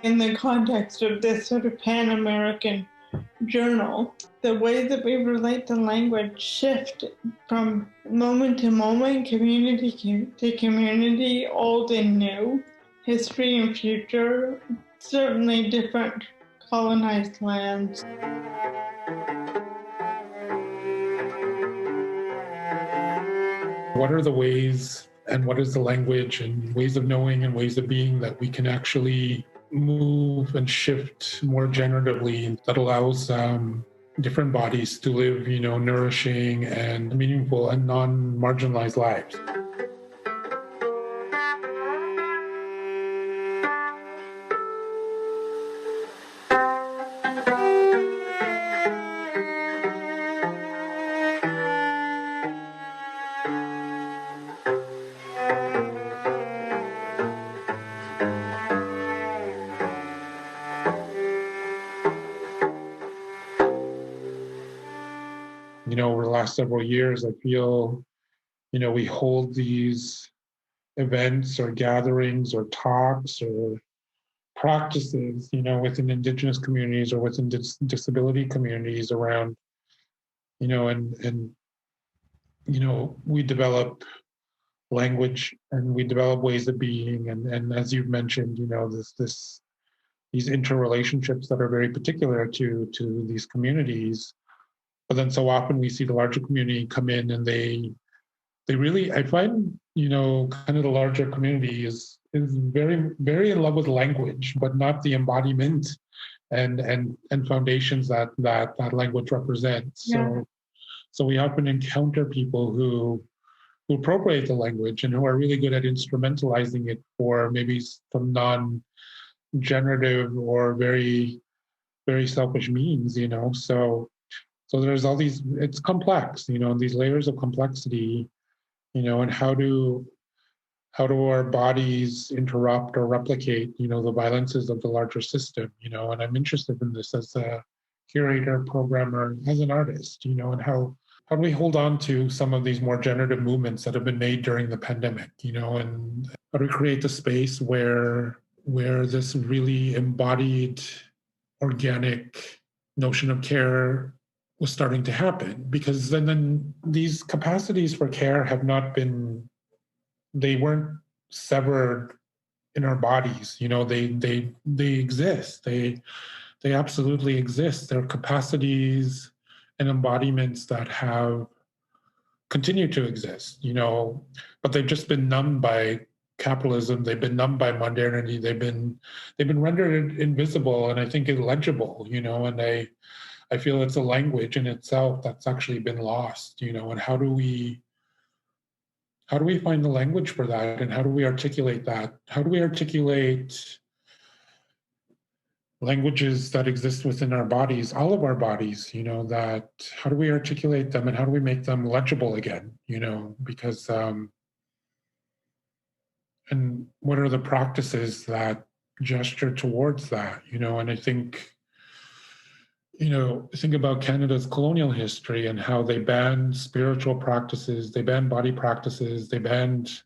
In the context of this sort of Pan-American journal, the way that we relate to language shift from moment to moment, community to community, old and new, history and future, certainly different colonized lands. What are the ways and what is the language and ways of knowing and ways of being that we can actually move and shift more generatively that allows different bodies to live, nourishing and meaningful and non-marginalized lives? Over the last several years, I feel, we hold these events or gatherings or talks or practices, within Indigenous communities or within disability communities around, and we develop language and we develop ways of being, and as you've mentioned, these interrelationships that are very particular to these communities. But then so often we see the larger community come in and they really, I find, kind of the larger community is very, very in love with language, but not the embodiment and foundations that language represents. Yeah. So we often encounter people who appropriate the language and who are really good at instrumentalizing it for maybe some non-generative or very, very selfish means, So there's all these, it's complex, these layers of complexity, and how do our bodies interrupt or replicate, the violences of the larger system, and I'm interested in this as a curator, programmer, as an artist, and how do we hold on to some of these more generative movements that have been made during the pandemic, and how do we create the space where this really embodied, organic notion of care was starting to happen, because then these capacities for care have not been, they weren't severed in our bodies. They exist. They absolutely exist. They're capacities and embodiments that have continued to exist, but they've just been numbed by capitalism. They've been numbed by modernity. They've been rendered invisible and I think illegible, and I feel it's a language in itself that's actually been lost, and how do we find the language for that, and how do we articulate that? How do we articulate languages that exist within our bodies, all of our bodies, that how do we articulate them and how do we make them legible again, because and what are the practices that gesture towards that, and I think, think about Canada's colonial history and how they banned spiritual practices, they banned body practices, they banned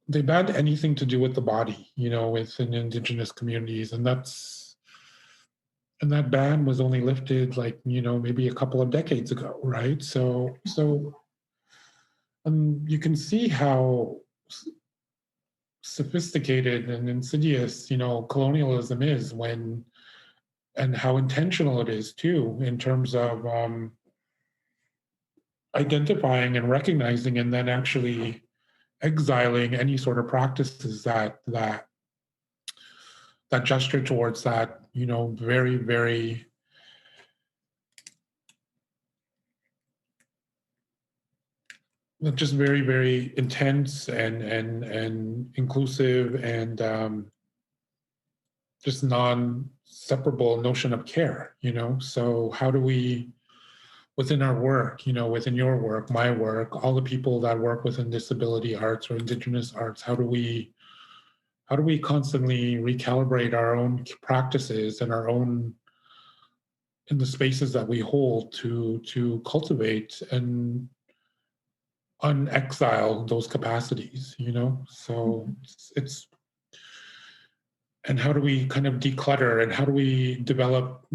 anything to do with the body, within Indigenous communities. And that ban was only lifted maybe a couple of decades ago, right? So you can see how sophisticated and insidious, colonialism is and how intentional it is too, in terms of identifying and recognizing and then actually exiling any sort of practices that gesture towards that, very, very just very, very intense and inclusive and just non-separable notion of care, So how do we, within our work, within your work, my work, all the people that work within disability arts or Indigenous arts, how do we constantly recalibrate our own practices and our own, in the spaces that we hold, to cultivate and unexile those capacities, So it's and how do we kind of declutter, and how do we develop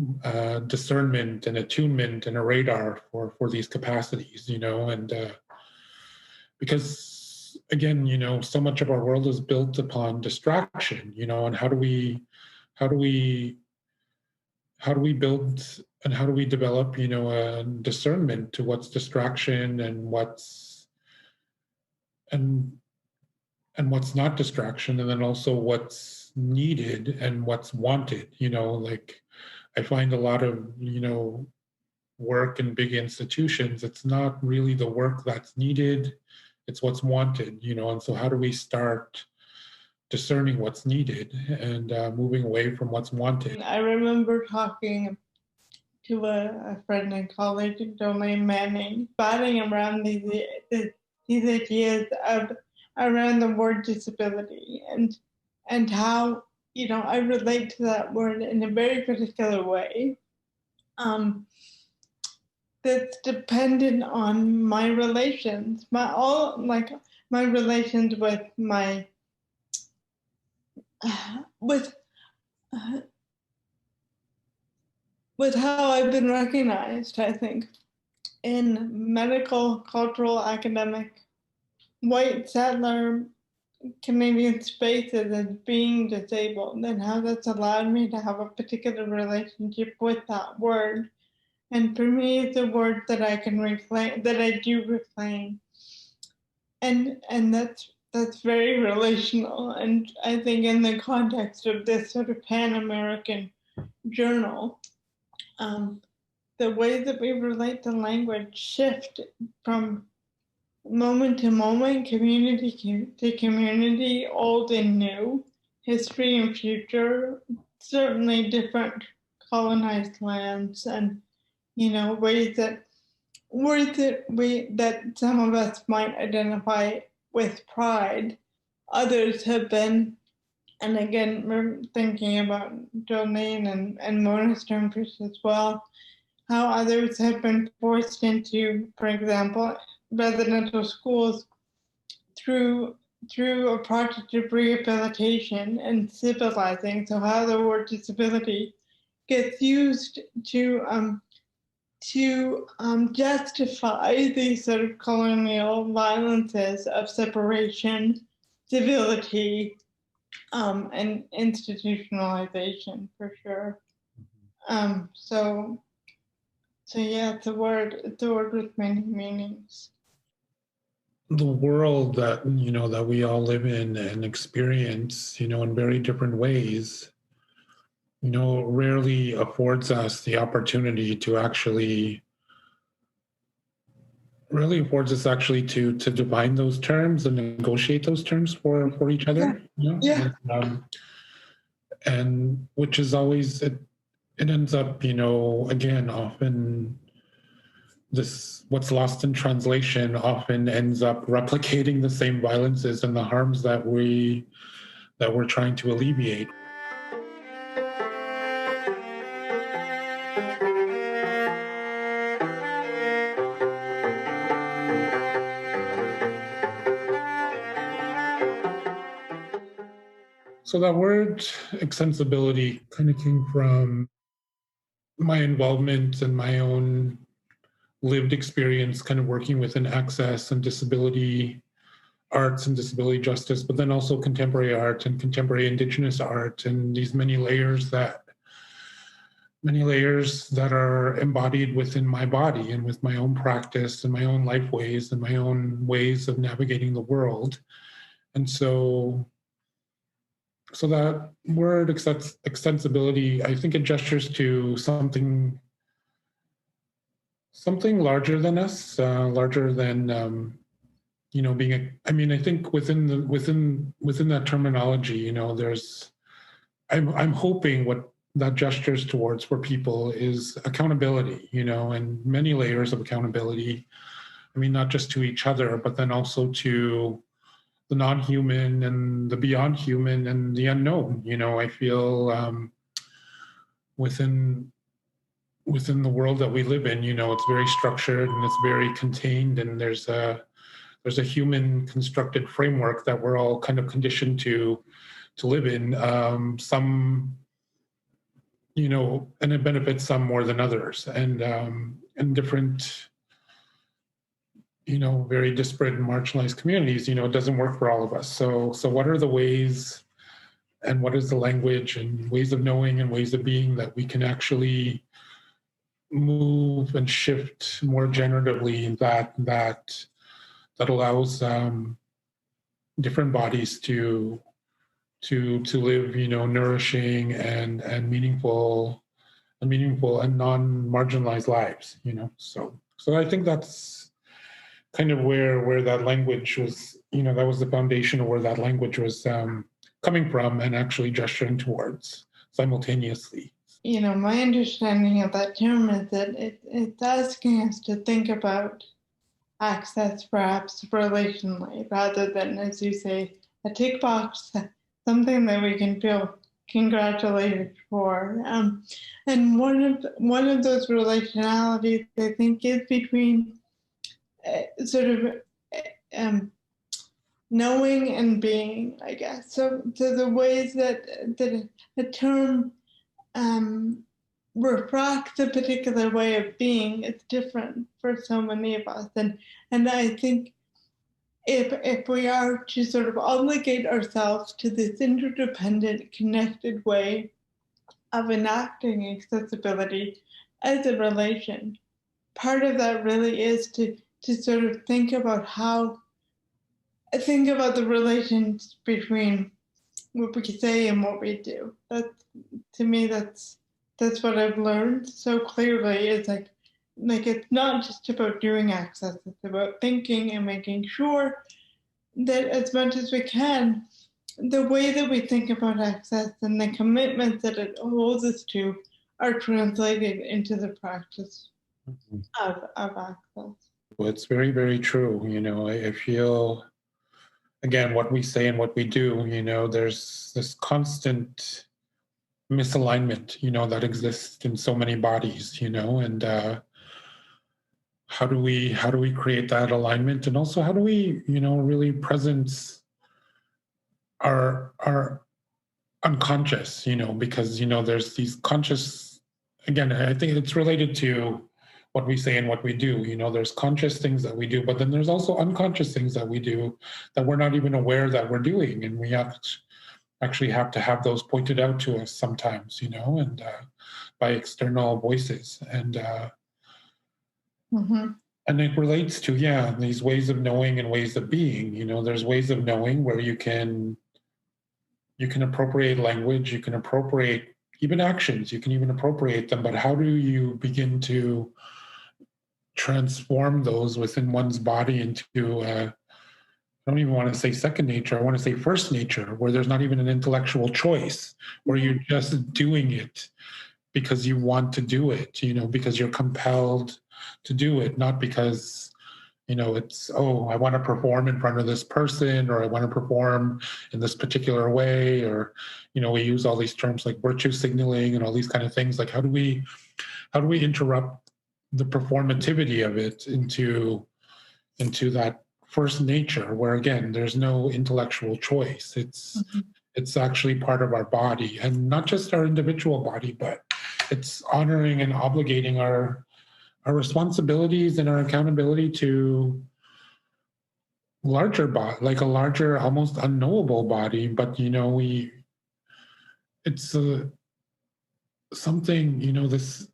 discernment and attunement and a radar for these capacities, and because again, so much of our world is built upon distraction, and how do we build and how do we develop, a discernment to what's distraction and and what's not distraction, and then also what's needed and what's wanted. Like I find a lot of, work in big institutions, it's not really the work that's needed, it's what's wanted, and so how do we start discerning what's needed and moving away from what's wanted. I remember talking to a friend in college, Dolly Manning, batting around these ideas of around the word disability and how I relate to that word in a very particular way. That's dependent on my relations, my relations with my with how I've been recognized, I think, in medical, cultural, academic, white settler Canadian spaces as being disabled, and how that's allowed me to have a particular relationship with that word. And for me, it's a word that I can reclaim, that I do reclaim. And that's very relational. And I think in the context of this sort of Pan-American journal, the way that we relate to language shift from moment to moment, community to community, old and new, history and future, certainly different colonized lands, and ways that some of us might identify with pride, others have been. And again, we're thinking about Jolene and Mona Sternfish as well, how others have been forced into, for example, residential schools through a project of rehabilitation and civilizing. So how the word disability gets used to justify these sort of colonial violences of separation, civility, and institutionalization, for sure. So yeah, it's a word with many meanings. The world that that we all live in and experience, in very different ways, rarely affords us the opportunity to actually to define those terms and negotiate those terms for each other. Yeah. And which is always it ends up, again, often this what's lost in translation often ends up replicating the same violences and the harms that we're trying to alleviate. So that word accessibility kind of came from my involvement and my own lived experience kind of working within access and disability arts and disability justice, but then also contemporary art and contemporary Indigenous art, and these many layers that are embodied within my body and with my own practice and my own life ways and my own ways of navigating the world. And so that word extensibility, I think it gestures to something larger than us, larger than being I think within that terminology, I'm hoping what that gestures towards for people is accountability, and many layers of accountability. I mean, not just to each other, but then also to the non-human and the beyond human and the unknown. I feel within the world that we live in, it's very structured and it's very contained, and there's a human constructed framework that we're all kind of conditioned to live in. Some, and it benefits some more than others, and different, very disparate and marginalized communities. It doesn't work for all of us. So what are the ways, and what is the language and ways of knowing and ways of being that we can actually move and shift more generatively, that allows different bodies to live, nourishing and meaningful and non-marginalized lives, So I think that's kind of where that language was, that was the foundation of where that language was coming from and actually gesturing towards simultaneously. My understanding of that term is that it's asking us to think about access perhaps relationally, rather than, as you say, a tick box, something that we can feel congratulated for. And one of those relationalities, I think, is between sort of knowing and being, I guess. So the ways that a term refracts a particular way of being is different for so many of us. And I think if we are to sort of obligate ourselves to this interdependent, connected way of enacting accessibility as a relation, part of that really is to sort of think about the relations between what we say and what we do. To me, that's what I've learned so clearly. Is like it's not just about doing access, it's about thinking and making sure that as much as we can, the way that we think about access and the commitment that it holds us to are translated into the practice of access. Well, it's very, very true. I feel, again, what we say and what we do, there's this constant misalignment, that exists in so many bodies, and how do we create that alignment, and also how do we, really presence our unconscious, because there's these conscious, again, I think it's related to what we say and what we do. There's conscious things that we do, but then there's also unconscious things that we do that we're not even aware that we're doing, and we actually have to have those pointed out to us sometimes, and by external voices, and and it relates to these ways of knowing and ways of being. There's ways of knowing where you can appropriate language, you can appropriate even actions, you can even appropriate them, but how do you begin to transform those within one's body into I don't even want to say second nature, I want to say first nature, where there's not even an intellectual choice, where you're just doing it because you want to do it, because you're compelled to do it, not because, it's, I want to perform in front of this person, or I want to perform in this particular way, or, we use all these terms like virtue signaling and all these kind of things. Like, how do we interrupt the performativity of it into that first nature, where again there's no intellectual choice. It's actually part of our body, and not just our individual body, but it's honoring and obligating our responsibilities and our accountability to larger body, like a larger, almost unknowable body. But it's something, this,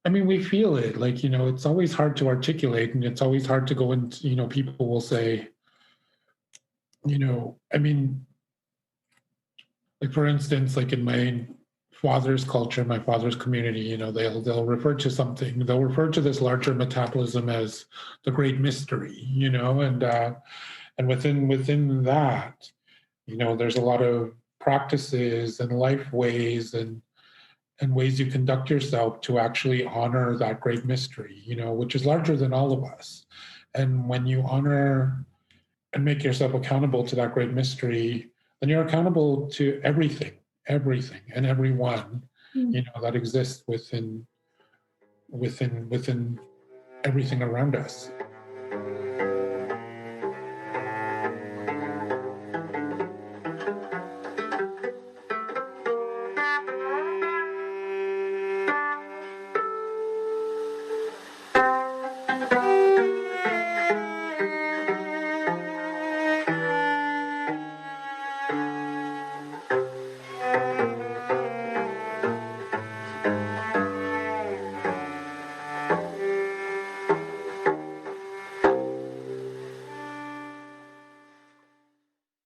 I mean, we feel it, like, it's always hard to articulate, and it's always hard to go into, people will say, I mean, like, for instance, like in my father's culture, my father's community, they'll refer to something, they'll refer to this larger metabolism as the great mystery, and within that, there's a lot of practices and life ways and ways you conduct yourself to actually honor that great mystery, which is larger than all of us. And when you honor and make yourself accountable to that great mystery, then you're accountable to everything and everyone, that exists within everything around us.